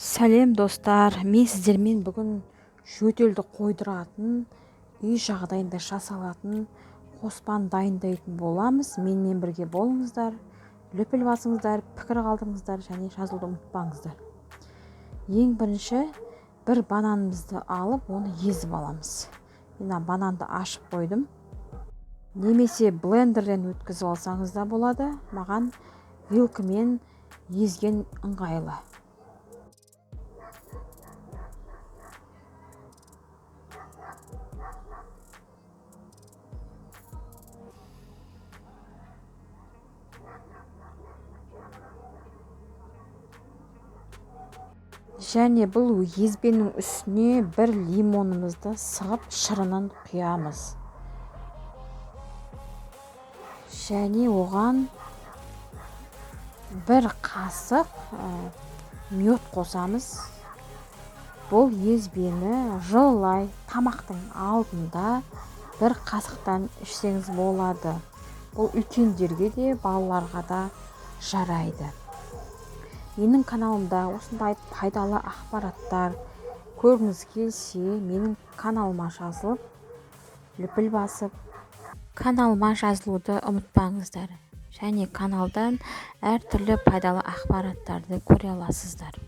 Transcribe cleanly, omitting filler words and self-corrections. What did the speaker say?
Сәлем достар, мен сіздермен бүгін жөтелді қойдыратын, үй жағдайында жасалатын қоспаны дайындайтын боламыз. Менімен бірге болыңыздар, лүпіл басыңыздар, пікір қалдырыңыздар және жазуды ұмытпаңыздар. Ең бірінші бір бананымызды алып, оны езіп аламыз. Мен бананды ашып қойдым. Немесе блендерден өткізіп алсаңыз да болады. Маған вилкамен езген ыңғайлы. Және бұл езбенің үстіне бір лимонымызды сығып шырынын құямыз. Және оған бір қасық мед қосамыз. Бұл езбені жылылай тамақтың алдында бір қасықтан ішсеңіз болады. Бұл үлкендерге де, балаларға да жарайды. Менің каналымда осындай пайдалы ақпараттар көргіңіз келсе, менің каналыма жазылып, лүпіл басып, каналыма жазылуды ұмытпаңыздар. Және каналдан әртүрлі пайдалы ақпараттарды көре аласыздар.